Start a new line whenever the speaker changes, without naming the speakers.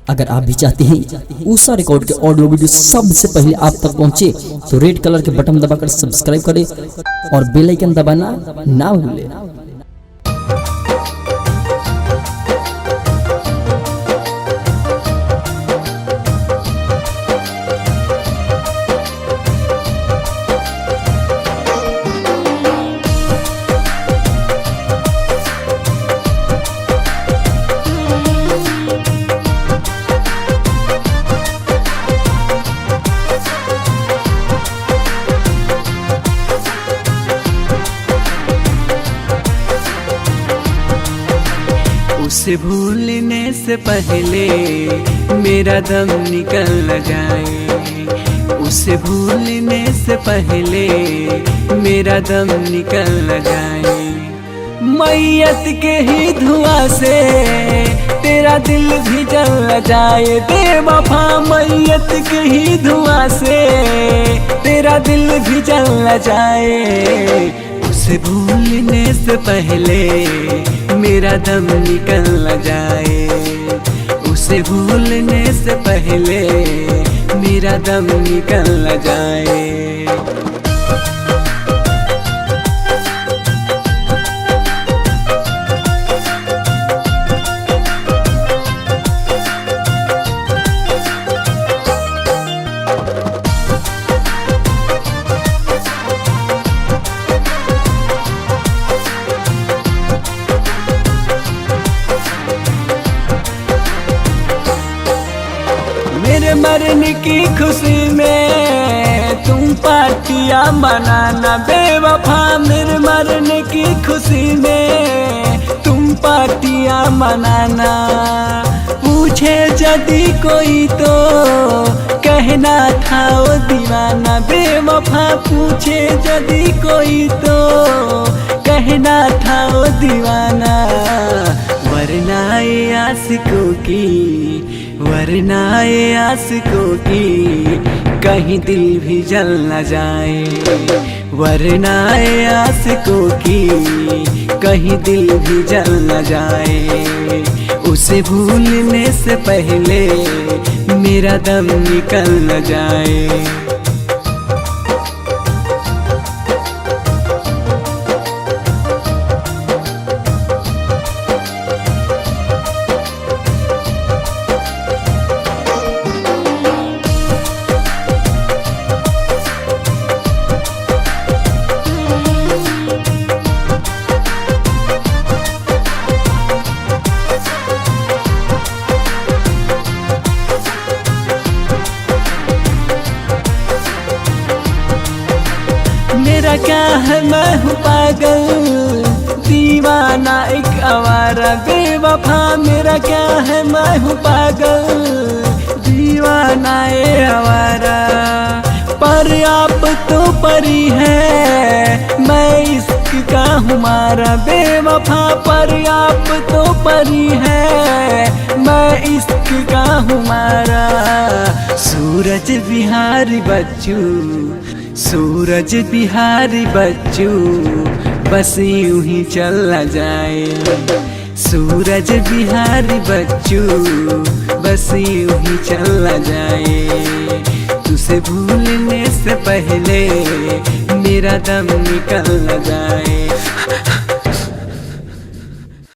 अगर आप भी चाहते हैं ऊषा रिकॉर्ड के ऑडियो वीडियो सबसे पहले आप तक पहुंचे तो रेड कलर के बटन दबाकर सब्सक्राइब करें और बेल आइकन दबाना ना भूलें।
उसे भूलने से पहले मेरा दम निकल न जाए, उसे भूलने से पहले मेरा दम निकल न जाए। मैयत के ही धुआं से तेरा दिल भी जल न जाए, बेवफा मैयत के ही धुआं से तेरा दिल भी जल न जाए। उसे भूलने से पहले मेरा दम निकल न जाए, उसे भूलने से पहले मेरा दम निकल न जाए। मेरे मरने की खुशी में तुम पार्टियां मनाना, बेवफा मेरे मरने की खुशी में तुम पार्टियां मनाना। पूछे यदि कोई तो कहना था वो दीवाना, बेवफा पूछे यदि कोई तो कहना था वो दीवाना। वरना ये आशिकों की, वरना ये आशिकों की कहीं दिल भी जल न जाए, वरना ये आशिकों की कहीं दिल भी जल न जाए। उसे भूलने से पहले मेरा दम निकल न जाए। मेरा क्या है मैं हूँ पागल दीवाना एक आवारा, बेवफा मेरा क्या है मैं हूँ पागल दीवाना ये आवारा। पर आप तो परी है मैं इश्क का हमारा, बेवफा पर आप तो परी है मैं इश्क का हमारा। सूरज बिहारी बच्चू, सूरज बिहारी बच्चू बस यूं ही चला जाए, सूरज बिहारी बच्चू बस यूं ही चला जाए। तुझसे भूलने से पहले मेरा दम निकल न जाए।